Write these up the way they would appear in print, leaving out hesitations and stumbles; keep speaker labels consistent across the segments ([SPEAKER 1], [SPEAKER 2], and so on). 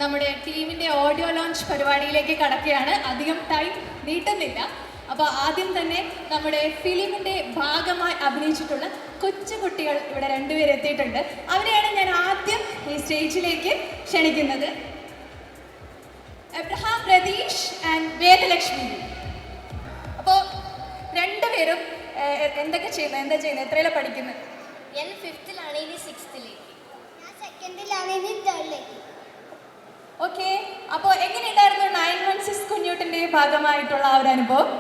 [SPEAKER 1] നമ്മുടെ ടീമിൻ്റെ audio launch പരിപാടിയിലേക്ക് കടക്കുകയാണ്. അധികം ടൈം നീട്ടുന്നില്ല. അപ്പോൾ ആദ്യം തന്നെ നമ്മുടെ ഫിലിമിൻ്റെ ഭാഗമായി അഭിനയിച്ചിട്ടുള്ള കൊച്ചുകുട്ടികൾ ഇവിടെ രണ്ടുപേർ എത്തിയിട്ടുണ്ട്. അവരെയാണ് ഞാൻ ആദ്യം ഈ സ്റ്റേജിലേക്ക് ക്ഷണിക്കുന്നത്. Abraham Ratheesh and Vedalakshmi. അപ്പോൾ രണ്ടുപേരും എന്താ ചെയ്യുന്നത്, എത്രയിലാണ് പഠിക്കുന്നത്?
[SPEAKER 2] ഞാൻ 5th-ലാണ്, ഇനി 6th-ലേക്ക്.
[SPEAKER 3] ഞാൻ 2nd-ലാണ്, ഇനി 3rd-ലേക്ക്.
[SPEAKER 1] ഓക്കെ, അപ്പോൾ എങ്ങനെയുണ്ടായിരുന്നു 916 കുഞ്ഞൂട്ടിൻ്റെ ഭാഗമായിട്ടുള്ള ആ ഒരു അനുഭവം?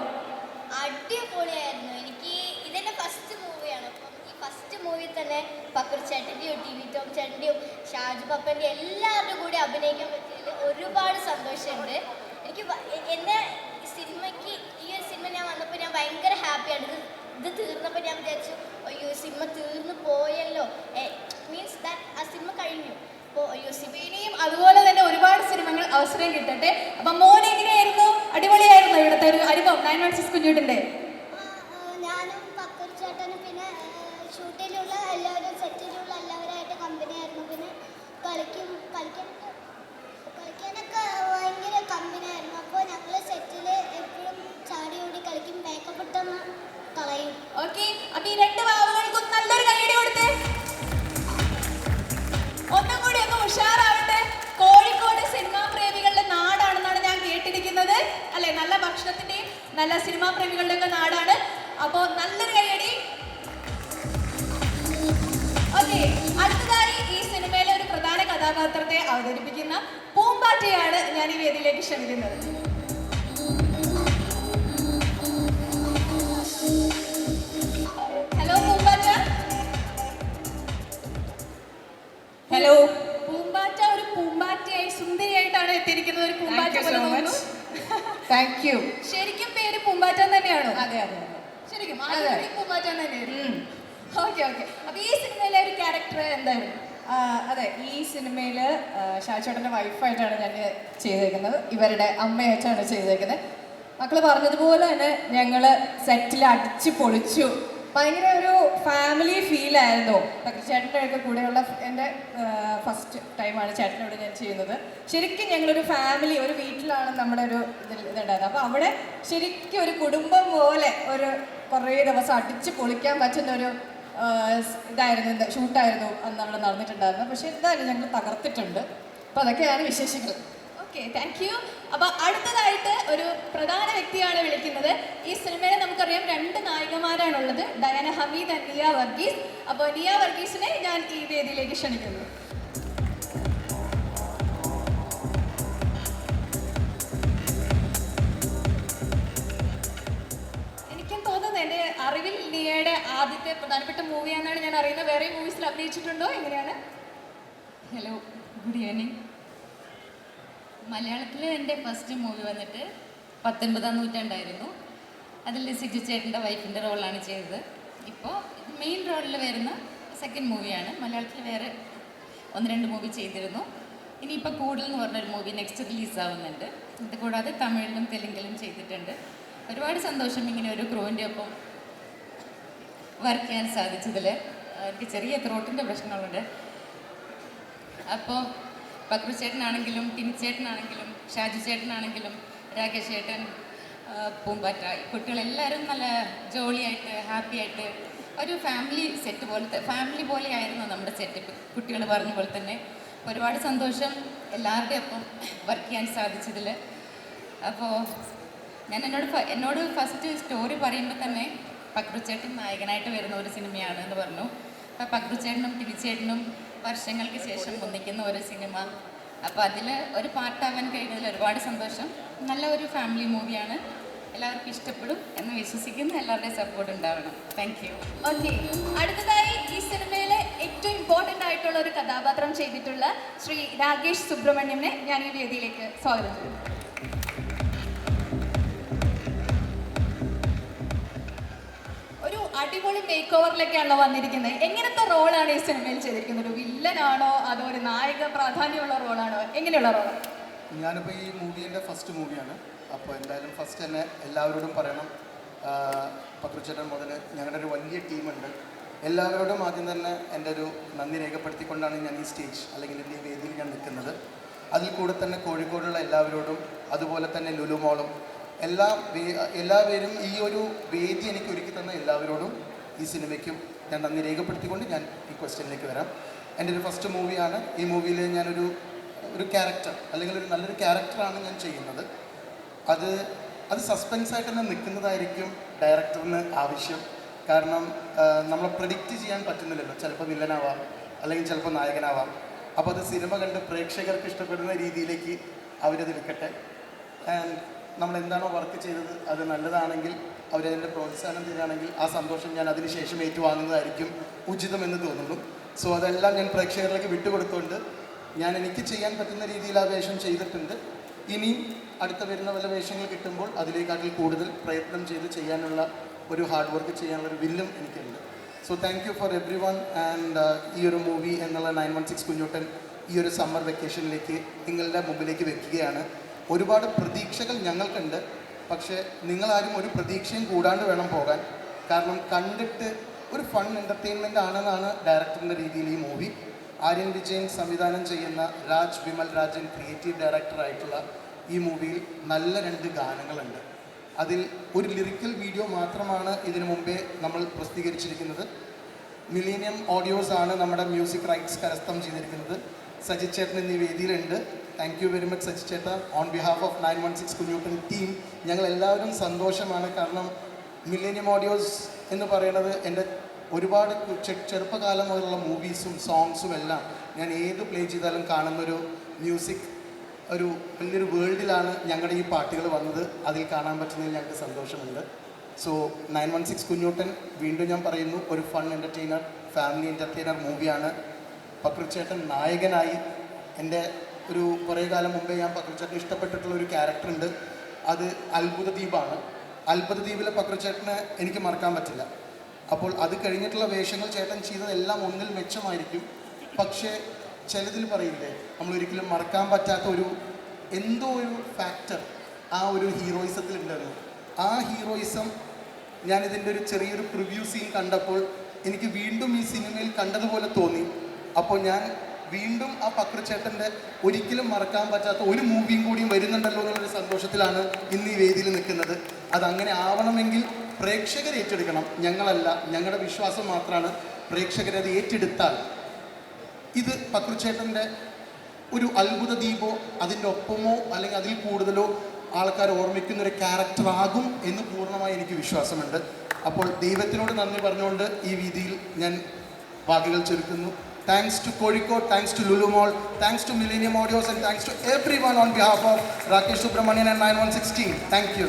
[SPEAKER 2] അടിപൊളിയായിരുന്നു. എനിക്ക് ഇതെൻ്റെ ഫസ്റ്റ് മൂവിയാണ്. അപ്പം ഈ ഫസ്റ്റ് മൂവി തന്നെ പക്രു ചേട്ടൻ്റെയും ടി വി ടോം ചേട്ടൻ്റെയും ഷാജു പപ്പൻ്റെയും എല്ലാവരുടെയും കൂടി അഭിനയിക്കാൻ പറ്റിയതിൽ ഒരുപാട് സന്തോഷമുണ്ട്. എനിക്ക് എൻ്റെ സിനിമയ്ക്ക് ഈ ഒരു സിനിമ ഞാൻ വന്നപ്പോൾ ഞാൻ ഭയങ്കര ഹാപ്പിയാണ്. ഇത് തീർന്നപ്പോൾ ഞാൻ വിചാരിച്ചു, അയ്യോ സിനിമ തീർന്നു പോയല്ലോ, മീൻസ് ദാറ്റ് ആ സിനിമ കഴിഞ്ഞു. അപ്പോൾ അയ്യോ
[SPEAKER 1] ഇനിയും അതുപോലെ തന്നെ ഒരുപാട് സിനിമകൾ അവസരം കിട്ടട്ടെ. അപ്പം മോൻ എങ്ങനെയായിരുന്നു? അടിപൊളിയായിരുന്നു ഇവിടുത്തെ ഒരു അനുഭവം 916 കുഞ്ഞൂട്ടിൻ്റെ?
[SPEAKER 3] ഞാനും പക്രു ചേട്ടനും പിന്നെ ഷൂട്ടിലുള്ള എല്ലാവരും സെറ്റിലുള്ള എല്ലാവരായിട്ട് കമ്പനിയായിരുന്നു. പിന്നെ കളിക്കാനൊക്കെ ഭയങ്കര കമ്പനിയായിരുന്നു. അപ്പോൾ ഞങ്ങൾ സെറ്റിൽ എപ്പോഴും ചാടി ഓടി കളിക്കും, മേക്കപ്പ് ഇട്ടൊന്ന് കളയും.
[SPEAKER 1] ഓക്കെ, അപ്പോൾ ഈ രണ്ട് വാവുകൾക്കും നല്ലൊരു കൈയടി കൊടുത്തേ. ഒന്നും കൂടി ഒന്ന് ഉഷാറാവട്ടെ. കോഴിക്കോട് സിനിമാ പ്രേമികളുടെ നാടാണെന്നാണ് ഞാൻ കേട്ടിരിക്കുന്നത്, അല്ലെ? നല്ല ഭക്ഷണത്തിന്റെയും നല്ല സിനിമാ പ്രേമികളുടെ ഒക്കെ നാടാണ്. അപ്പോൾ നല്ലൊരു കൈയടി. ഓക്കെ, അടുത്തതായി ഈ സിനിമയിലെ ഒരു പ്രധാന കഥാപാത്രത്തെ അവതരിപ്പിക്കുന്ന പൂമ്പാറ്റയാണ് ഞാൻ ഈ വേദിയിലേക്ക് ക്ഷണിക്കുന്നത്. ഹലോ പൂമ്പാറ്റ.
[SPEAKER 4] ഹലോ.
[SPEAKER 1] പൂമ്പാറ്റ ഒരു പൂമ്പാറ്റയായി സുന്ദരിയായിട്ടാണ് എത്തിയിരിക്കുന്നത്. ഒരു പൂമ്പാറ്റ പോലെ തോന്നുന്നു.
[SPEAKER 4] Thank you.
[SPEAKER 1] ശരിക്കും പേര് പൂമ്പാറ്റ തന്നെയാണോ?
[SPEAKER 4] അതെ അതെ
[SPEAKER 1] ശരിക്കും പൂമ്പാറ്റ തന്നെയായിരുന്നു. Okay okay. അപ്പൊ ഈ സിനിമയിലെ ഒരു ക്യാരക്ടർ എന്തായിരുന്നു?
[SPEAKER 4] അതെ, ഈ സിനിമയിൽ ഷാജുവേട്ടൻ്റെ വൈഫായിട്ടാണ് ഞാൻ ചെയ്തേക്കുന്നത്. ഇവരുടെ അമ്മയായിട്ടാണ് ചെയ്തേക്കുന്നത്. മക്കൾ പറഞ്ഞതുപോലെ തന്നെ ഞങ്ങൾ സെറ്റിൽ അടിച്ച് പൊളിച്ചു. ഭയങ്കര ഒരു ഫാമിലി ഫീലായിരുന്നു. ചേട്ടൻ്റെ ഒക്കെ കൂടെയുള്ള എൻ്റെ ഫസ്റ്റ് ടൈമാണ് ചേട്ടനോട് ഞാൻ ചെയ്യുന്നത്. ശരിക്കും ഞങ്ങളൊരു ഫാമിലി, ഒരു വീട്ടിലാണ് നമ്മുടെ ഒരു ഇതുണ്ടായിരുന്നത്. അപ്പോൾ അവിടെ ശരിക്കും ഒരു കുടുംബം പോലെ ഒരു കുറേ ദിവസം അടിച്ച് പൊളിക്കാൻ പറ്റുന്ന ഒരു ഇതായിരുന്നു, ഷൂട്ടായിരുന്നു അന്ന് അവിടെ നടന്നിട്ടുണ്ടായിരുന്നത്. പക്ഷേ എന്തായാലും ഞങ്ങൾ തകർത്തിട്ടുണ്ട്. അപ്പോൾ അതൊക്കെയാണ് വിശേഷങ്ങൾ.
[SPEAKER 1] Okay, thank you. അപ്പോൾ അടുത്തതായിട്ട് ഒരു പ്രധാന വ്യക്തിയാണ് വിളിക്കുന്നത്. ഈ സിനിമയിൽ നമുക്കറിയാം 2 നായികമാരാണുള്ളത്, ഡയാന ഹമീദ് ആൻഡ് നിയ വർഗീസ്. അപ്പോൾ നിയ വർഗീസിനെ ഞാൻ ഈ വേദിയിലേക്ക് ക്ഷണിക്കുന്നു. എനിക്കും തോന്നുന്നത്, എൻ്റെ അറിവിൽ നിയയുടെ ആദ്യത്തെ പ്രധാനപ്പെട്ട മൂവിയാണെന്നാണ് ഞാൻ അറിയുന്നത്. വേറെ മൂവീസിൽ അഭിനയിച്ചിട്ടുണ്ടോ? എങ്ങനെയാണ്?
[SPEAKER 5] Hello, good evening. മലയാളത്തിൽ എൻ്റെ ഫസ്റ്റ് മൂവി വന്നിട്ട് 19-ാം നൂറ്റാണ്ടായിരുന്നു. അതിൽ സിജു ചേട്ടൻ്റെ വൈഫിൻ്റെ റോളാണ് ചെയ്തത്. ഇപ്പോൾ മെയിൻ റോളിൽ വരുന്ന സെക്കൻഡ് മൂവിയാണ്. മലയാളത്തിൽ വേറെ 1-2 മൂവി ചെയ്തിരുന്നു. ഇനിയിപ്പോൾ കൂടുതൽ എന്ന് പറഞ്ഞൊരു മൂവി നെക്സ്റ്റ് റിലീസാവുന്നുണ്ട്. ഇത് കൂടാതെ തമിഴിലും തെലുങ്കിലും ചെയ്തിട്ടുണ്ട്. ഒരുപാട് സന്തോഷം ഇങ്ങനെ ഒരു ക്രൂവിൻ്റെ ഒപ്പം വർക്ക് ചെയ്യാൻ സാധിച്ചതിൽ. എനിക്ക് ചെറിയ ത്രോട്ടിൻ്റെ പ്രശ്നങ്ങളുണ്ട്. അപ്പോൾ പക്രു ചേട്ടനാണെങ്കിലും ടിനി ചേട്ടനാണെങ്കിലും ഷാജു ചേട്ടനാണെങ്കിലും രാകേഷ് ചേട്ടൻ, പൂമ്പാറ്റ, കുട്ടികളെല്ലാവരും നല്ല ജോളിയായിട്ട് ഹാപ്പി ആയിട്ട് ഒരു ഫാമിലി സെറ്റ് പോലത്തെ ഫാമിലി പോലെയായിരുന്നു നമ്മുടെ സെറ്റ്. കുട്ടികൾ പറഞ്ഞ പോലെ തന്നെ ഒരുപാട് സന്തോഷം എല്ലാവരുടെയും ഒപ്പം വർക്ക് ചെയ്യാൻ സാധിച്ചതിൽ. അപ്പോൾ ഞാൻ എന്നോട് ഫസ്റ്റ് സ്റ്റോറി പറയുമ്പോൾ തന്നെ പക്രു ചേട്ടൻ നായകനായിട്ട് വരുന്ന ഒരു സിനിമയാണ് എന്ന് പറഞ്ഞു. അപ്പോൾ പക്രു ചേട്ടനും ടിനി ചേട്ടനും വർഷങ്ങൾക്ക് ശേഷം ഒന്നിക്കുന്ന ഒരു സിനിമ. അപ്പോൾ അതിൽ ഒരു പാർട്ടാവാൻ കഴിഞ്ഞതിൽ ഒരുപാട് സന്തോഷം. നല്ല ഒരു ഫാമിലി മൂവിയാണ്, എല്ലാവർക്കും ഇഷ്ടപ്പെടും എന്ന് വിശ്വസിക്കുന്നു. എല്ലാവരുടെയും സപ്പോർട്ട് ഉണ്ടാവണം. Thank you.
[SPEAKER 1] ഓക്കെ, അടുത്തതായി ഈ സിനിമയിലെ ഏറ്റവും ഇമ്പോർട്ടൻ്റ് ആയിട്ടുള്ള ഒരു കഥാപാത്രം ചെയ്തിട്ടുള്ള ശ്രീ രാകേഷ് സുബ്രഹ്മണ്യനെ ഞാൻ ഈ വേദിയിലേക്ക് സ്വാഗതം ചെയ്യുന്നു. അടിപൊളി മേക്ക് ഓവറിലേക്കാണല്ലോ വന്നിരിക്കുന്നത്. എങ്ങനത്തെ റോളാണ് ഈ സിനിമയിൽ ചെയ്തിരിക്കുന്നത്? ഒരു വില്ലനാണോ അതോ ഒരു നായിക പ്രാധാന്യമുള്ള റോളാണോ? എങ്ങനെയുള്ള റോളാണ്?
[SPEAKER 6] ഞാനിപ്പോൾ ഈ മൂവീൻ്റെ ഫസ്റ്റ് മൂവിയാണ്. അപ്പോൾ എന്തായാലും ഫസ്റ്റ് തന്നെ എല്ലാവരോടും പറയണം, പക്രുച്ചേട്ടൻ മുതൽ ഞങ്ങളുടെ ഒരു വലിയ ടീമുണ്ട്. എല്ലാവരോടും ആദ്യം തന്നെ എൻ്റെ ഒരു നന്ദി രേഖപ്പെടുത്തിക്കൊണ്ടാണ് ഞാൻ ഈ സ്റ്റേജ് അല്ലെങ്കിൽ എൻ്റെ ഈ വേദിയിൽ ഞാൻ നിൽക്കുന്നത്. അതിൽ കൂടെ തന്നെ കോഴിക്കോടുള്ള എല്ലാവരോടും അതുപോലെ തന്നെ ലുലുമോളും എല്ലാവരും ഈ ഒരു വേദി എനിക്ക് ഒരുക്കി തന്ന എല്ലാവരോടും ഈ സിനിമയ്ക്കും ഞാൻ നന്ദി രേഖപ്പെടുത്തിക്കൊണ്ട് ഞാൻ ഈ ക്വസ്റ്റ്യനിലേക്ക് വരാം. എൻ്റെ ഒരു ഫസ്റ്റ് മൂവിയാണ്. ഈ മൂവിയിൽ ഞാനൊരു ക്യാരക്ടർ അല്ലെങ്കിൽ ഒരു നല്ലൊരു ക്യാരക്ടറാണ് ഞാൻ ചെയ്യുന്നത്. അത് സസ്പെൻസായിട്ട് തന്നെ നിൽക്കുന്നതായിരിക്കും ഡയറക്ടറിന് ആവശ്യം. കാരണം നമ്മളെ പ്രെഡിക്റ്റ് ചെയ്യാൻ പറ്റുന്നില്ലല്ലോ. ചിലപ്പോൾ വില്ലനാവാം, അല്ലെങ്കിൽ ചിലപ്പോൾ നായകനാവാം. അപ്പോൾ അത് സിനിമ കണ്ട് പ്രേക്ഷകർക്ക് ഇഷ്ടപ്പെടുന്ന രീതിയിലേക്ക് അവരതെടുക്കട്ടെ. ആൻഡ് നമ്മൾ എന്താണോ വർക്ക് ചെയ്തത് അത് നല്ലതാണെങ്കിൽ അവരതിൻ്റെ പ്രോത്സാഹനം തരികയാണെങ്കിൽ ആ സന്തോഷം ഞാൻ അതിന് ശേഷം ഏറ്റുവാങ്ങുന്നതായിരിക്കും ഉചിതമെന്ന് തോന്നുന്നു. സോ അതെല്ലാം ഞാൻ പ്രേക്ഷകരിലേക്ക് വിട്ടുകൊടുത്തുകൊണ്ട് ഞാൻ എനിക്ക് ചെയ്യാൻ പറ്റുന്ന രീതിയിൽ ആ വേഷം ചെയ്തിട്ടുണ്ട്. ഇനി അടുത്ത വരുന്ന വല്ല വേഷങ്ങൾ കിട്ടുമ്പോൾ അതിലേക്കാട്ടിൽ കൂടുതൽ പ്രയത്നം ചെയ്ത് ചെയ്യാനുള്ള ഒരു ഹാർഡ് വർക്ക് ചെയ്യാനുള്ള ഒരു വില്ലും എനിക്കുണ്ട്. So thank you for every one. And ഈ ഒരു മൂവി എന്നുള്ള 916 കുഞ്ഞുട്ടൻ ഈ ഒരു സമ്മർ വെക്കേഷനിലേക്ക് നിങ്ങളുടെ മുമ്പിലേക്ക് വെക്കുകയാണ്. ഒരുപാട് പ്രതീക്ഷകൾ ഞങ്ങൾക്കുണ്ട്. പക്ഷേ നിങ്ങളാരും ഒരു പ്രതീക്ഷയും കൂടാണ്ട് വേണം പോകാൻ. കാരണം കണ്ടിട്ട് ഒരു ഫൺ എൻ്റർടൈൻമെൻ്റ് ആണെന്നാണ് ഡയറക്ടറിൻ്റെ രീതിയിൽ ഈ മൂവി. ആര്യൻ വിജയൻ സംവിധാനം ചെയ്യുന്ന വിമൽ രാജൻ ക്രിയേറ്റീവ് ഡയറക്ടറായിട്ടുള്ള ഈ മൂവിയിൽ നല്ല 2 ഗാനങ്ങളുണ്ട്. അതിൽ ഒരു ലിറിക്കൽ വീഡിയോ മാത്രമാണ് ഇതിനു മുമ്പേ നമ്മൾ പ്രസിദ്ധീകരിച്ചിരിക്കുന്നത്. മിലീനിയം ഓഡിയോസ് ആണ് നമ്മുടെ മ്യൂസിക് റൈറ്റ്സ് കരസ്ഥം ചെയ്തിരിക്കുന്നത്. സജിത് ചേട്ടൻ എന്നീ വേദിയിലുണ്ട്. Thank you very much Sajith ചേട്ട. On behalf of 916 Kunjuttan team ഞങ്ങളെല്ലാവരും സന്തോഷമാണ്. കാരണം മില്ലേനിയം ഓഡിയോസ് എന്ന് പറയുന്നത് എൻ്റെ ഒരുപാട് ചെറുപ്പകാലം മുതലുള്ള മൂവീസും സോങ്സും എല്ലാം ഞാൻ ഏത് പ്ലേ ചെയ്താലും കാണുന്നൊരു മ്യൂസിക് ഒരു വലിയൊരു വേൾഡിലാണ് ഞങ്ങളുടെ ഈ പാട്ടുകൾ വന്നത്. അതിൽ കാണാൻ പറ്റുന്നതിൽ ഞങ്ങൾക്ക് സന്തോഷമുണ്ട്. സോ 916 കുഞ്ഞുട്ടൻ വീണ്ടും ഞാൻ പറയുന്നു, ഒരു ഫൺ എൻ്റർടൈനർ, ഫാമിലി എൻ്റർടൈനർ മൂവിയാണ്. പക്രുച്ചേട്ടൻ നായകനായി. എൻ്റെ ഒരു കുറേ കാലം മുമ്പേ ഞാൻ പക്രുച്ചേട്ടൻ ഇഷ്ടപ്പെട്ടിട്ടുള്ള ഒരു ക്യാരക്ടറുണ്ട്. അത് അത്ഭുത ദ്വീപാണ്. അത്ഭുത ദ്വീപിലെ പക്രുച്ചേട്ടനെ എനിക്ക് മറക്കാൻ പറ്റില്ല. അപ്പോൾ അത് കഴിഞ്ഞിട്ടുള്ള വേഷങ്ങൾ ചേട്ടൻ ചെയ്തതെല്ലാം ഒന്നിൽ മെച്ചമായിരിക്കും. പക്ഷേ ചിലതിൽ പറയില്ലേ, നമ്മളൊരിക്കലും മറക്കാൻ പറ്റാത്ത എന്തോ ഒരു ഫാക്ടർ ആ ഒരു ഹീറോയിസത്തിലുണ്ടായിരുന്നു. ആ ഹീറോയിസം ഞാനിതിൻ്റെ ഒരു ചെറിയൊരു പ്രിവ്യൂ സീൻ കണ്ടപ്പോൾ എനിക്ക് വീണ്ടും ഈ സിനിമയിൽ കണ്ടതുപോലെ തോന്നി. അപ്പോൾ ഞാൻ വീണ്ടും ആ പക്രുച്ചേട്ടൻ്റെ ഒരിക്കലും മറക്കാൻ പറ്റാത്ത ഒരു മൂവിയും കൂടിയും വരുന്നുണ്ടല്ലോ എന്നുള്ളൊരു സന്തോഷത്തിലാണ് ഇന്ന് ഈ വേദിയിൽ നിൽക്കുന്നത്. അതങ്ങനെ ആവണമെങ്കിൽ പ്രേക്ഷകർ ഏറ്റെടുക്കണം, ഞങ്ങളല്ല. ഞങ്ങളുടെ വിശ്വാസം മാത്രമാണ് പ്രേക്ഷകരത് ഏറ്റെടുത്താൽ ഇത് പക്രുച്ചേട്ടൻ്റെ ഒരു അത്ഭുത ദീപോ അതിൻ്റെ ഒപ്പമോ അല്ലെങ്കിൽ അതിൽ കൂടുതലോ ആൾക്കാർ ഓർമ്മിക്കുന്നൊരു ക്യാരക്ടറാകും എന്ന് പൂർണ്ണമായി എനിക്ക് വിശ്വാസമുണ്ട്. അപ്പോൾ ദൈവത്തിനോട് നന്ദി പറഞ്ഞുകൊണ്ട് ഈ വീതിയിൽ ഞാൻ വാക്കുകൾ ചുരുക്കുന്നു. Thanks to Kozhikode, thanks to Lulu Mall, thanks to Millennium Audios, and thanks to everyone on behalf of Rakesh Subramanian and 916 team. Thank you.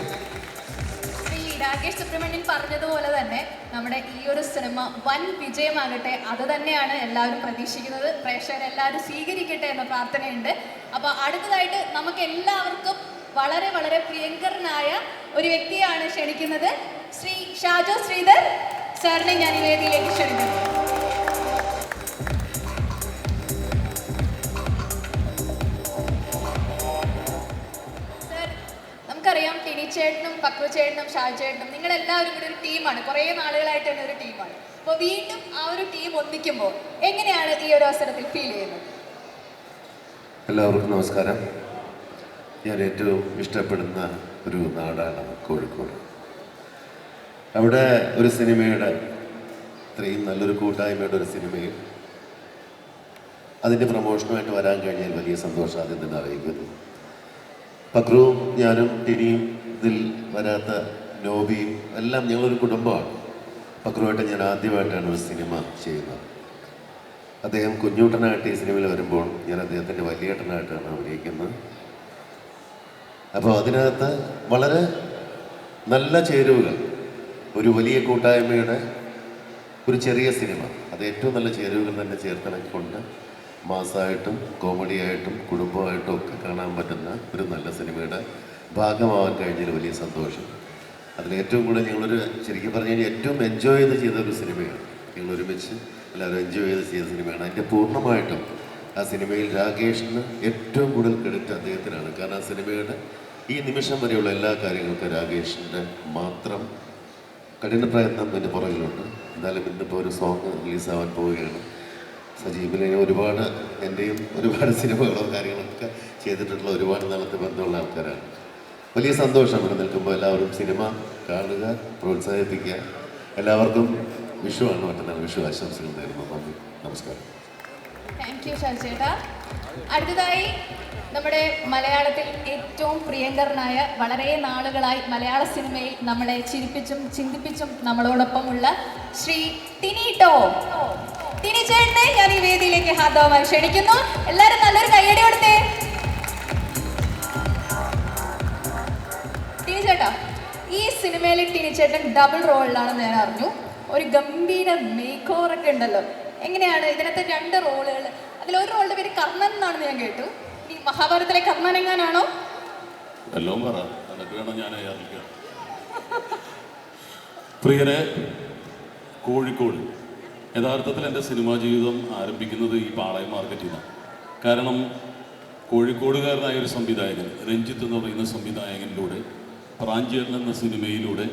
[SPEAKER 1] Shri Rakesh Subramanian പറഞ്ഞതുപോലെ തന്നെ നമ്മുടെ ഈ ഒരു സിനിമ വൻ വിജയമാകട്ടെ, അത് തന്നെയാണ് എല്ലാവരും പ്രതീക്ഷിക്കുന്നത്. പ്രേക്ഷകരെല്ലാവരും സ്വീകരിക്കട്ടെ എന്ന പ്രാർത്ഥനയുണ്ട്. അപ്പോൾ അടുത്തതായിട്ട് നമുക്ക് എല്ലാവർക്കും വളരെ വളരെ പ്രിയങ്കരനായ ഒരു വ്യക്തിയാണ് ക്ഷണിക്കുന്നത്. ശ്രീ ഷാജോ ശ്രീധർ സാറിനെ ഞാൻ ഈ വേദിയിലേക്ക് ക്ഷണിക്കുന്നു. നമുക്കറിയാം ടിനിച്ചേട്ടനും പക്രുച്ചേട്ടനും ഷാജേട്ടനും നിങ്ങളെല്ലാവരും കൂടി ഒരു ടീമാണ്. കുറേ നാളുകളായിട്ട് തന്നെ ഒരു ടീമാണ്. അപ്പോൾ വീണ്ടും ആ ഒരു ടീം ഒന്നിക്കുമ്പോൾ എങ്ങനെയാണ് ഈ ഒരു അവസരത്തിൽ ഫീൽ ചെയ്യുന്നത്?
[SPEAKER 7] എല്ലാവർക്കും നമസ്കാരം. ഞാൻ ഏറ്റവും ഇഷ്ടപ്പെടുന്ന ഒരു നാടാണ് കോഴിക്കോട്. അവിടെ ഒരു സിനിമയുടെ ഇത്രയും നല്ലൊരു കൂട്ടായ്മയുടെ ഒരു സിനിമയിൽ അതിൻ്റെ പ്രമോഷനുമായിട്ട് വരാൻ കഴിഞ്ഞാൽ വലിയ സന്തോഷം ആദ്യം തന്നെ അറിയിക്കുന്നു. പക്രുവും ഞാനും ടിനിയും ഇതിൽ വരാത്ത നോബിയും എല്ലാം ഞങ്ങളൊരു കുടുംബമാണ്. പക്രുവായിട്ട് ഞാൻ ആദ്യമായിട്ടാണ് ഒരു സിനിമ ചെയ്യുന്നത്. അദ്ദേഹം കുഞ്ഞൂട്ടനായിട്ട് ഈ സിനിമയിൽ വരുമ്പോൾ ഞാൻ അദ്ദേഹത്തിൻ്റെ വലിയേട്ടനായിട്ടാണ് അഭിനയിക്കുന്നത്. അപ്പോൾ അതിനകത്ത് വളരെ നല്ല ചേരുവകൾ, ഒരു വലിയ കൂട്ടായ്മയുടെ ഒരു ചെറിയ സിനിമ, അത് ഏറ്റവും നല്ല ചേരുവകൾ തന്നെ ചേർത്തിണക്കൊണ്ട് മാസമായിട്ടും കോമഡിയായിട്ടും കുടുംബമായിട്ടും ഒക്കെ കാണാൻ പറ്റുന്ന ഒരു നല്ല സിനിമയുടെ ഭാഗമാവാൻ കഴിഞ്ഞതിൽ വലിയ സന്തോഷം. അതിലേറ്റവും കൂടുതൽ ഞങ്ങളൊരു ശരിക്കും പറഞ്ഞു കഴിഞ്ഞാൽ ഏറ്റവും എൻജോയ് ചെയ്ത ഒരു സിനിമയാണ്. ഞങ്ങൾ ഒരുമിച്ച് എല്ലാവരും എൻജോയ് ചെയ്ത സിനിമയാണ്. അതിൻ്റെ പൂർണ്ണമായിട്ടും ആ സിനിമയിൽ രാകേഷിന് ഏറ്റവും കൂടുതൽ ക്രെഡിറ്റ് അദ്ദേഹത്തിനാണ്. കാരണം ആ സിനിമയുടെ ഈ നിമിഷം വരെയുള്ള എല്ലാ കാര്യങ്ങൾക്കും രാകേഷിൻ്റെ മാത്രം കഠിന പ്രയത്നം ഇതിൻ്റെ പുറകിലുണ്ട്. എന്തായാലും ഇന്നിപ്പോൾ ഒരു സോങ് റിലീസാവാൻ പോവുകയാണ്. സജീവിനെ ഒരുപാട് എൻ്റെയും ഒരുപാട് സിനിമകളോ കാര്യങ്ങളൊക്കെ ചെയ്തിട്ടുള്ള ഒരുപാട് നാളത്തെ ബന്ധമുള്ള ആൾക്കാരാണ്. വലിയ സന്തോഷം ഇവിടെ നിൽക്കുമ്പോൾ എല്ലാവരും സിനിമ കാണുക, പ്രോത്സാഹിപ്പിക്കുക. എല്ലാവർക്കും വിഷുവാണ്, മറ്റന്നാൾ വിഷു ആശംസകൾ നേരുന്നു. നന്ദി, നമസ്കാരം.
[SPEAKER 1] താങ്ക് യു ഷാജേട്ടാ. അടുത്തതായി നമ്മുടെ മലയാളത്തിൽ ഏറ്റവും പ്രിയങ്കരനായ, വളരെ നാളുകളായി മലയാള സിനിമയിൽ നമ്മളെ ചിരിപ്പിച്ചും ചിന്തിപ്പിച്ചും നമ്മളോടൊപ്പമുള്ള ശ്രീ ടിനി ടോം. ടിനി ചേട്ടനെ ഞാൻ ഈ വേദിയിലേക്ക് ഹാർദവമായി ക്ഷണിക്കുന്നു. എല്ലാവരും നല്ലൊരു കയ്യടി കൊടുത്തേ. ടിനി ചേട്ടാ, ഈ സിനിമയിൽ ടിനി ചേട്ടൻ ഡബിൾ റോളിലാണെന്ന് ഞാൻ അറിഞ്ഞു. ഒരു ഗംഭീര മേക്ക് ഓവർ ഒക്കെ ഉണ്ടല്ലോ. എങ്ങനെയാണ് ഇതിനകത്ത് 2 റോളുകൾ? അതിലൊരു റോളിന്റെ പേര് കർണൻ എന്നാണെന്ന് ഞാൻ കേട്ടു. ഈ മഹാഭാരതത്തിലെ കർണൻ എങ്ങാനാണോ?
[SPEAKER 8] എല്ലാം പറ, നിനക്ക് വേണം ഞാൻ അറിയിക്കാം. പ്രിയരെ, കോഴിക്കോട് യഥാർത്ഥത്തിൽ എൻ്റെ സിനിമാ ജീവിതം ആരംഭിക്കുന്നത് ഈ പാളയം മാർക്കറ്റിൽ നിന്നാണ്. കാരണം കോഴിക്കോടുകാരനായ ഒരു സംവിധായകൻ, രഞ്ജിത്ത് എന്ന് പറയുന്ന സംവിധായകനിലൂടെ പ്രാഞ്ചിയൻ എന്ന സിനിമയിലൂടെ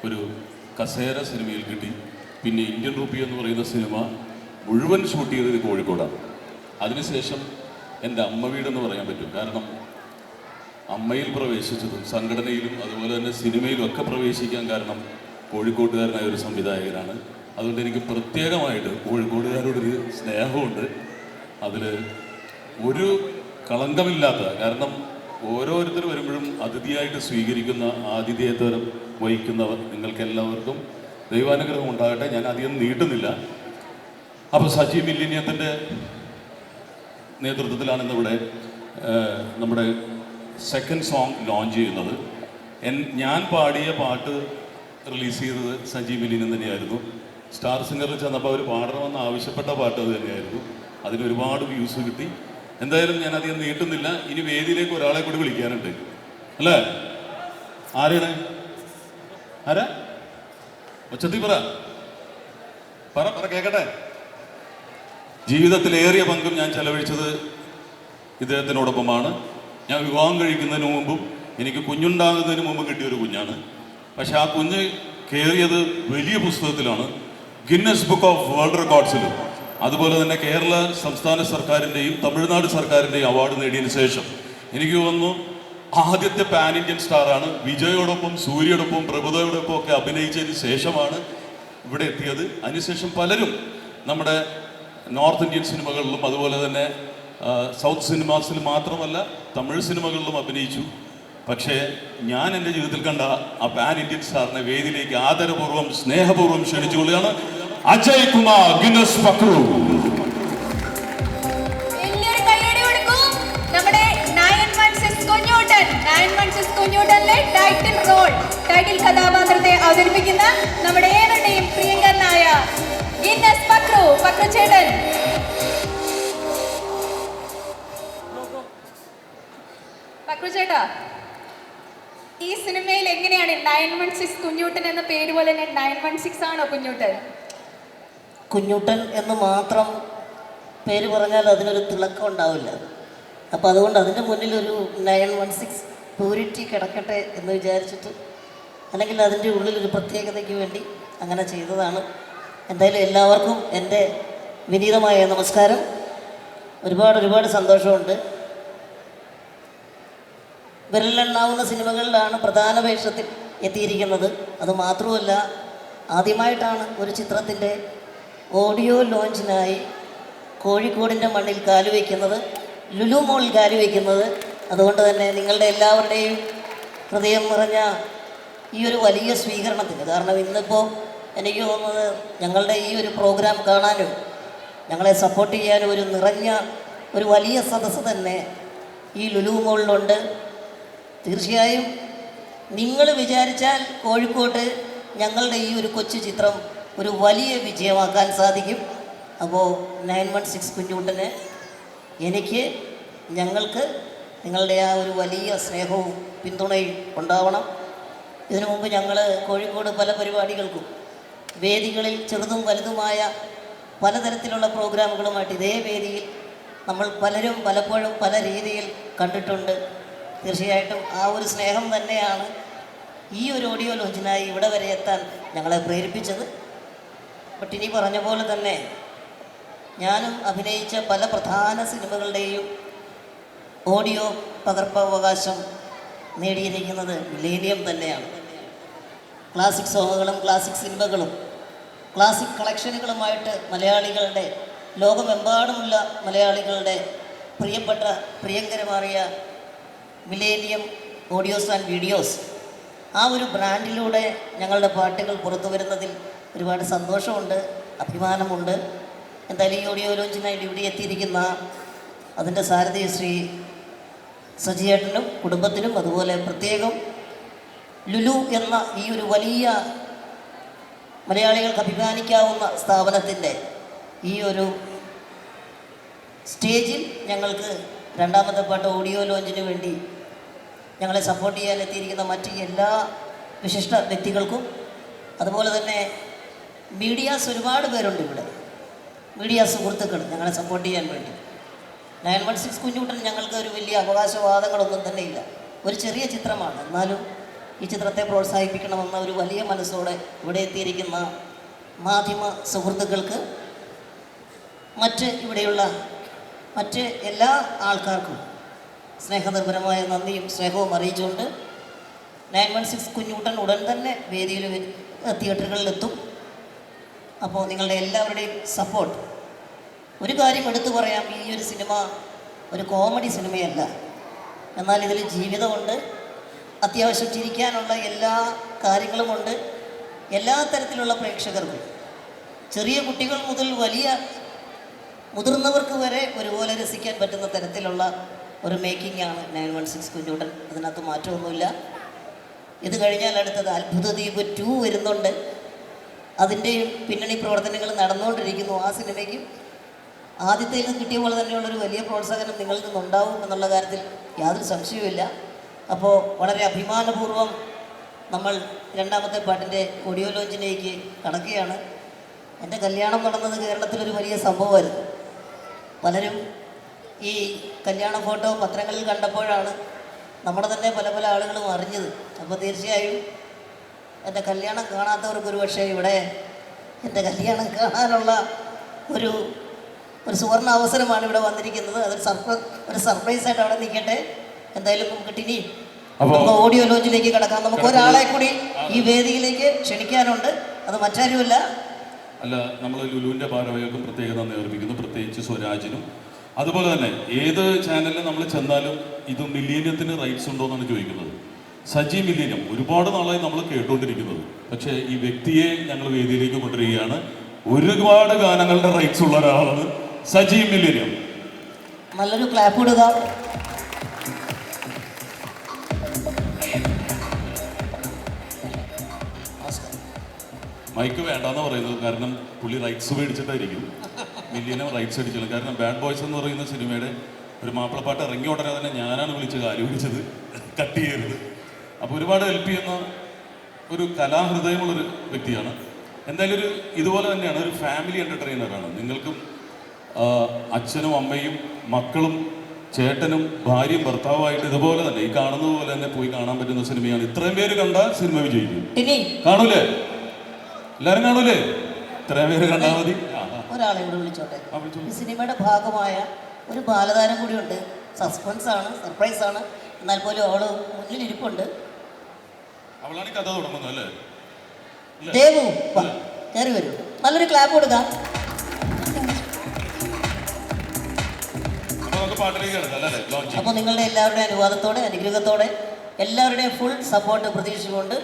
[SPEAKER 8] ഒരു കസേര സിനിമയിൽ കിട്ടി. പിന്നെ ഇന്ത്യൻ റുപ്പി എന്ന് പറയുന്ന സിനിമ മുഴുവൻ ഷൂട്ട് ചെയ്തത് കോഴിക്കോടാണ്. അതിനുശേഷം എൻ്റെ അമ്മ വീടെന്ന് പറയാൻ പറ്റും. കാരണം അമ്മയിൽ പ്രവേശിച്ചതും സംഘടനയിലും അതുപോലെ തന്നെ സിനിമയിലും ഒക്കെ പ്രവേശിക്കാൻ കാരണം കോഴിക്കോട്ടുകാരനായ ഒരു സംവിധായകനാണ്. അതുകൊണ്ട് എനിക്ക് പ്രത്യേകമായിട്ട് കോഴിക്കോടുകാരോടൊരു സ്നേഹമുണ്ട്. അതിൽ ഒരു കളങ്കമില്ലാത്ത, കാരണം ഓരോരുത്തർ വരുമ്പോഴും അതിഥിയായിട്ട് സ്വീകരിക്കുന്ന, ആതിഥേയത്വം വഹിക്കുന്നവർ നിങ്ങൾക്കെല്ലാവർക്കും ദൈവാനുഗ്രഹം ഉണ്ടാകട്ടെ. ഞാൻ അധികം നീട്ടുന്നില്ല. അപ്പോൾ സജി മില്ലിനിയത്തിൻ്റെ നേതൃത്വത്തിലാണ് ഇന്നിവിടെ നമ്മുടെ സെക്കൻഡ് സോങ് ലോഞ്ച് ചെയ്യുന്നത്. ഞാൻ പാടിയ പാട്ട് റിലീസ് ചെയ്തത് സജി മില്ലിനിയൻ തന്നെയായിരുന്നു. സ്റ്റാർ സിംഗറിൽ ചെന്നപ്പോൾ അവർ പാടണമെന്ന് ആവശ്യപ്പെട്ട പാട്ട് അത് തന്നെയായിരുന്നു. അതിന് ഒരുപാട് വ്യൂസ് കിട്ടി. എന്തായാലും ഞാൻ അധികം നീട്ടുന്നില്ല. ഇനി വേദിയിലേക്ക് ഒരാളെ കൂടി വിളിക്കാനുണ്ട്, അല്ലേ? ആരാണ്? ആരാ? ഒച്ചത്തി പറ കേക്കട്ടെ. ജീവിതത്തിലേറിയ പങ്കും ഞാൻ ചെലവഴിച്ചത് ഇദ്ദേഹത്തിനോടൊപ്പമാണ്. ഞാൻ വിവാഹം കഴിക്കുന്നതിന് മുമ്പും എനിക്ക് കുഞ്ഞുണ്ടാകുന്നതിന് മുമ്പ് കിട്ടിയൊരു കുഞ്ഞാണ്. പക്ഷെ ആ കുഞ്ഞ് കയറിയത് വലിയ പുസ്തകത്തിലാണ്, ഗിന്നസ് ബുക്ക് ഓഫ് വേൾഡ് റെക്കോർഡ്സിലും. അതുപോലെ തന്നെ കേരള സംസ്ഥാന സർക്കാരിൻ്റെയും തമിഴ്നാട് സർക്കാരിൻ്റെയും അവാർഡ് നേടിയതിനു ശേഷം എനിക്ക് തോന്നുന്നു ആദ്യത്തെ പാൻ ഇന്ത്യൻ സ്റ്റാറാണ്. വിജയോടൊപ്പം, സൂര്യയോടൊപ്പം, പ്രഭുതയോടൊപ്പം ഒക്കെ അഭിനയിച്ചതിന് ശേഷമാണ് ഇവിടെ എത്തിയത്. അതിനുശേഷം പലരും നമ്മുടെ നോർത്ത് ഇന്ത്യൻ സിനിമകളിലും അതുപോലെ തന്നെ സൗത്ത് സിനിമാസിൽ മാത്രമല്ല തമിഴ് സിനിമകളിലും അഭിനയിച്ചു. പക്ഷേ ഞാൻ എൻ്റെ ജീവിതത്തിൽ കണ്ട ആ പാൻ ഇന്ത്യൻ സ്റ്റാറിനെ വേദിയിലേക്ക് ആദരപൂർവ്വം സ്നേഹപൂർവ്വം ക്ഷണിച്ചുകൊള്ളുകയാണ്. അജയ് കുമാർ, ഗിന്നസ് പക്രു.
[SPEAKER 1] ടൈറ്റിൽ കഥാപാത്രത്തെ അവതരിപ്പിക്കുന്ന നമ്മുടെ ഏവരുടെയും പ്രിയങ്കരനായ ഗിന്നസ് പക്രു ചേട്ടൻ. പക്രു ചേട്ടാ, ഈ സിനിമയിൽ എങ്ങനെയാണ് 916 കുഞ്ഞൂട്ടൻ എന്ന പേര് പോലെ തന്നെ 916 ആണോ കുഞ്ഞൂട്ടൻ?
[SPEAKER 9] കുഞ്ഞൂട്ടൻ എന്ന് മാത്രം പേര് പറഞ്ഞാൽ അതിനൊരു തിളക്കം ഉണ്ടാവില്ല. അപ്പോൾ അതുകൊണ്ട് അതിൻ്റെ മുന്നിലൊരു 916 പ്യൂരിറ്റി കിടക്കട്ടെ എന്ന് വിചാരിച്ചിട്ട്, അല്ലെങ്കിൽ അതിൻ്റെ ഉള്ളിലൊരു പ്രത്യേകതയ്ക്ക് വേണ്ടി അങ്ങനെ ചെയ്തതാണ്. എന്തായാലും എല്ലാവർക്കും എൻ്റെ വിനീതമായ നമസ്കാരം. ഒരുപാട് സന്തോഷമുണ്ട്. വിരലെണ്ണാവുന്ന സിനിമകളിലാണ് പ്രധാന വേഷത്തിൽ എത്തിയിരിക്കുന്നത്. അതുമാത്രമല്ല, ആദ്യമായിട്ടാണ് ഒരു ചിത്രത്തിൻ്റെ ഓഡിയോ ലോഞ്ചിനായി കോഴിക്കോടിൻ്റെ മണ്ണിൽ കാലുവയ്ക്കുന്നത്, ലുലു മോളിൽ കാലുവയ്ക്കുന്നത്. അതുകൊണ്ട് തന്നെ നിങ്ങളുടെ എല്ലാവരുടെയും ഹൃദയം നിറഞ്ഞ ഈ ഒരു വലിയ സ്വീകരണത്തിന്, കാരണം ഇന്നിപ്പോൾ എനിക്ക് തോന്നുന്നത് ഞങ്ങളുടെ ഈ ഒരു പ്രോഗ്രാം കാണാനും ഞങ്ങളെ സപ്പോർട്ട് ചെയ്യാനും ഒരു നിറഞ്ഞ ഒരു വലിയ സദസ്സ് തന്നെ ഈ ലുലു മോളിലുണ്ട്. തീർച്ചയായും നിങ്ങൾ വിചാരിച്ചാൽ കോഴിക്കോട്ട് ഞങ്ങളുടെ ഈ ഒരു കൊച്ചു ചിത്രം ഒരു വലിയ വിജയമാക്കാൻ സാധിക്കും. അപ്പോൾ 916 കുഞ്ഞൂട്ടന് എനിക്ക്, ഞങ്ങൾക്ക് നിങ്ങളുടെ ആ ഒരു വലിയ സ്നേഹവും പിന്തുണയും ഉണ്ടാവണം. ഇതിനു മുമ്പ് ഞങ്ങൾ കോഴിക്കോട് പല പരിപാടികൾക്കും വേദികളിൽ ചെറുതും വലുതുമായ പലതരത്തിലുള്ള പ്രോഗ്രാമുകളുമായിട്ട് ഇതേ വേദിയിൽ നമ്മൾ പലരും പലപ്പോഴും പല രീതിയിൽ കണ്ടിട്ടുണ്ട്. തീർച്ചയായിട്ടും ആ ഒരു സ്നേഹം തന്നെയാണ് ഈ ഒരു ഓഡിയോ ലോഞ്ചിനായി ഇവിടെ വരെ എത്താൻ ഞങ്ങളെ പ്രേരിപ്പിച്ചത്. ബട്ട് ഇനി പറഞ്ഞ പോലെ തന്നെ ഞാനും അഭിനയിച്ച പല പ്രധാന സിനിമകളുടെയും ഓഡിയോ പകർപ്പവകാശം നേടിയിരിക്കുന്നത് മില്ലേനിയം തന്നെയാണ്. ക്ലാസിക് സോങ്ങുകളും ക്ലാസിക് സിനിമകളും ക്ലാസിക് കളക്ഷനുകളുമായിട്ട് മലയാളികളുടെ, ലോകമെമ്പാടുമുള്ള മലയാളികളുടെ പ്രിയപ്പെട്ട പ്രിയങ്കരമാറിയ മില്ലേനിയം ഓഡിയോസ് ആൻഡ് വീഡിയോസ്, ആ ഒരു ബ്രാൻഡിലൂടെ ഞങ്ങളുടെ പാട്ടുകൾ പുറത്തു വരുന്നതിൽ ഒരുപാട് സന്തോഷമുണ്ട്, അഭിമാനമുണ്ട്. എന്തായാലും ഈ ഓഡിയോ ലോഞ്ചിനായിട്ട് ഇവിടെ എത്തിയിരിക്കുന്ന അതിൻ്റെ സാരഥി ശ്രീ സജിയേട്ടനും കുടുംബത്തിനും, അതുപോലെ പ്രത്യേകം ലുലു എന്ന ഈ ഒരു വലിയ മലയാളികൾക്ക് അഭിമാനിക്കാവുന്ന സ്ഥാപനത്തിൻ്റെ ഈ ഒരു സ്റ്റേജിൽ ഞങ്ങൾക്ക് രണ്ടാമത്തെ പാട്ട് ഓഡിയോ ലോഞ്ചിന് വേണ്ടി ഞങ്ങളെ സപ്പോർട്ട് ചെയ്യാൻ എത്തിയിരിക്കുന്ന മറ്റ് എല്ലാ വിശിഷ്ട വ്യക്തികൾക്കും, അതുപോലെ തന്നെ മീഡിയാസ് ഒരുപാട് പേരുണ്ട് ഇവിടെ, മീഡിയ സുഹൃത്തുക്കൾ ഞങ്ങളെ സപ്പോർട്ട് ചെയ്യാൻ വേണ്ടി. 916 കുഞ്ഞുട്ടൻ ഞങ്ങൾക്ക് ഒരു വലിയ അവകാശവാദങ്ങളൊന്നും തന്നെ ഇല്ല, ഒരു ചെറിയ ചിത്രമാണ്. എന്നാലും ഈ ചിത്രത്തെ പ്രോത്സാഹിപ്പിക്കണമെന്ന ഒരു വലിയ മനസ്സോടെ ഇവിടെ എത്തിയിരിക്കുന്ന മാധ്യമ സുഹൃത്തുക്കൾക്ക്, ഇവിടെയുള്ള മറ്റ് എല്ലാ ആൾക്കാർക്കും സ്നേഹനിർഭരമായ നന്ദിയും സ്നേഹവും അറിയിച്ചുകൊണ്ട് 916 കുഞ്ഞുട്ടൻ ഉടൻ തന്നെ വേദിയിൽ തിയേറ്ററുകളിലെത്തും. അപ്പോൾ നിങ്ങളുടെ എല്ലാവരുടെയും സപ്പോർട്ട്. ഒരു കാര്യം എടുത്തു പറയാം, ഈ ഒരു സിനിമ ഒരു കോമഡി സിനിമയല്ല, എന്നാൽ ഇതിൽ ജീവിതമുണ്ട്, അത്യാവശ്യം ചിരിക്കാനുള്ള എല്ലാ കാര്യങ്ങളുമുണ്ട്. എല്ലാ തരത്തിലുള്ള പ്രേക്ഷകർക്കും, ചെറിയ കുട്ടികൾ മുതൽ വലിയ മുതിർന്നവർക്ക് വരെ ഒരുപോലെ രസിക്കാൻ പറ്റുന്ന തരത്തിലുള്ള ഒരു മേക്കിംഗ് ആണ് 916 കുഞ്ഞുട്ടൻ. അതിനകത്ത് മാറ്റമൊന്നുമില്ല. ഇത് കഴിഞ്ഞാൽ അടുത്തത് അത്ഭുത ദ്വീപ് 2 വരുന്നുണ്ട്. അതിൻ്റെയും പിന്നണി പ്രവർത്തനങ്ങൾ നടന്നുകൊണ്ടിരിക്കുന്നു. ആ സിനിമയ്ക്കും ആദ്യത്തിൽ നിന്ന് കിട്ടിയ പോലെ തന്നെയുള്ളൊരു വലിയ പ്രോത്സാഹനം നിങ്ങളിൽ നിന്നുണ്ടാവും എന്നുള്ള കാര്യത്തിൽ യാതൊരു സംശയവുമില്ല. അപ്പോൾ വളരെ അഭിമാനപൂർവ്വം നമ്മൾ രണ്ടാമത്തെ പാട്ടിൻ്റെ ഓഡിയോ ലോഞ്ചിലേക്ക് കടക്കുകയാണ്. എൻ്റെ കല്യാണം നടന്നത് കേരളത്തിലൊരു വലിയ സംഭവമായിരുന്നു. പലരും ഈ കല്യാണ ഫോട്ടോ പത്രങ്ങളിൽ കണ്ടപ്പോഴാണ് നമ്മുടെ തന്നെ പല പല ആളുകളും അറിഞ്ഞത്. അപ്പോൾ തീർച്ചയായും എൻ്റെ കല്യാണം കാണാത്തവർക്ക് ഒരു പക്ഷേ ഇവിടെ എൻ്റെ കല്യാണം കാണാനുള്ള ഒരു സുവർണ അവസരമാണ് ഇവിടെ വന്നിരിക്കുന്നത്. അതൊരു സർപ്രൈസായിട്ട് അവിടെ നിൽക്കട്ടെ. എന്തായാലും നമുക്ക് ടിനി ഓഡിയോ ലോഞ്ചിലേക്ക് കടക്കാം. നമുക്ക് ഒരാളെ കൂടി ഈ വേദിയിലേക്ക് ക്ഷണിക്കാനുണ്ട്. അത് മറ്റാരുമല്ല,
[SPEAKER 8] നമ്മൾ ലുലുവിൻ്റെ ഭാരവാഹികൾക്കും പ്രത്യേക നന്ദി അർപ്പിക്കുന്നു, പ്രത്യേകിച്ച് സ്വരാജിനും. അതുപോലെ തന്നെ ഏത് ചാനലിൽ നമ്മൾ ചെന്നാലും ഇത് മില്ലേനിയത്തിന് റൈറ്റ്സ് ഉണ്ടോ എന്നാണ് ചോദിക്കുന്നത്. സജി മില്ലേനിയം ഒരുപാട് നാളായി നമ്മൾ കേട്ടുകൊണ്ടിരിക്കുന്നത്, പക്ഷേ ഈ വ്യക്തിയെ ഞങ്ങൾ വേദിയിലേക്ക് കൊണ്ടുവരികയാണ്. ഒരുപാട് ഗാനങ്ങളുടെ റൈറ്റ്സ് ഉള്ള ഒരാളാണ് സജി മില്ലേനിയം.
[SPEAKER 9] നല്ലൊരു ക്ലാപ്പ് ഇടുക.
[SPEAKER 8] മൈക്ക് വേണ്ടാന്ന് പറയുന്നത് കാരണം പുള്ളി റൈറ്റ്സ് മേടിച്ചിട്ടായിരിക്കും. മില്ലേനിയം റൈറ്റ്സ് അടിച്ചില്ല. കാരണം ബാഡ് ബോയ്സ് എന്ന് പറയുന്ന സിനിമയുടെ ഒരു മാപ്പിളപ്പാട്ട് ഇറങ്ങിയ ഉടനെ തന്നെ ഞാനാണ് വിളിച്ചത് കട്ട് ചെയ്യരുത്. അപ്പോൾ ഒരുപാട് ഹെൽപ്പ് ചെയ്യുന്ന ഒരു കലാഹൃദയമുള്ളൊരു വ്യക്തിയാണ്. എന്തായാലും ഇതുപോലെ തന്നെയാണ് ഒരു ഫാമിലി എൻ്റർടൈനറാണ്. നിങ്ങൾക്കും അച്ഛനും അമ്മയും മക്കളും ചേട്ടനും ഭാര്യയും ഭർത്താവുമായിട്ട് ഇതുപോലെ തന്നെ ഈ കാണുന്നത് പോലെ തന്നെ പോയി കാണാൻ പറ്റുന്ന സിനിമയാണ്. ഇത്രയും പേര് കണ്ടാൽ സിനിമ വിജയിക്കും. കാണൂലേ? എല്ലാവരും കാണൂലേ? ഇത്രയും പേര് കണ്ടാൽ മതി.
[SPEAKER 9] ഒരാളെ ഇവിടെ വിളിച്ചോട്ടെ. ഈ സിനിമയുടെ ഭാഗമായ ഒരു ബാലതാരം കൂടിയുണ്ട്. സസ്പെൻസാണ്, സർപ്രൈസാണ്, എന്നാൽ പോലും അവള് മുന്നിലിരിപ്പുണ്ട്.
[SPEAKER 8] അവളാണ് കഥ തുടങ്ങുന്നത് അല്ലേ?
[SPEAKER 9] ദേവു കയറി വരൂ. നല്ലൊരു ക്ലാപ്പ് കൊടുക്കാം. അപ്പോൾ നിങ്ങളുടെ എല്ലാവരുടെയും അനുവാദത്തോടെ അനുഗ്രഹത്തോടെ എല്ലാവരുടെയും ഫുൾ സപ്പോർട്ട് പ്രതീക്ഷിച്ചുകൊണ്ട്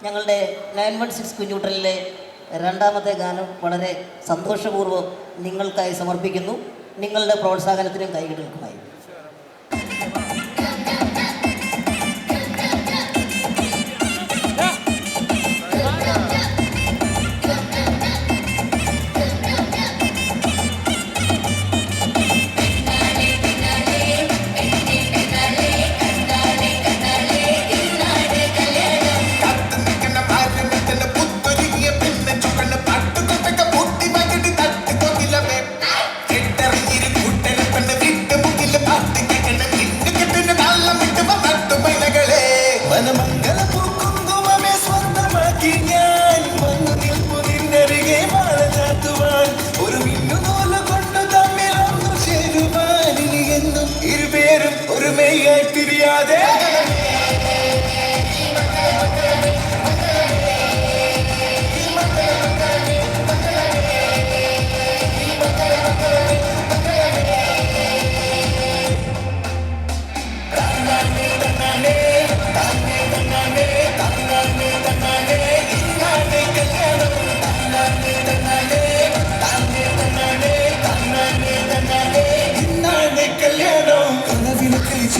[SPEAKER 9] ഞങ്ങളുടെ 916 കുഞ്ഞുട്ടലിലെ രണ്ടാമത്തെ ഗാനം വളരെ സന്തോഷപൂർവ്വം നിങ്ങൾക്കായി സമർപ്പിക്കുന്നു. നിങ്ങളുടെ പ്രോത്സാഹനത്തിനും കൈകടൽക്കുമായി.
[SPEAKER 10] Putti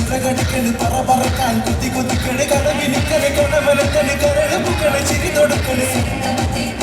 [SPEAKER 10] ചിറകടിക്കണ് പറ പറക്കാൻ കുത്തി കുത്തിക്കണ് കടവിനിക്കണ് കടവലക്കണ് കരട് മുക്കണ് ചിരി തൊടുക്കണ്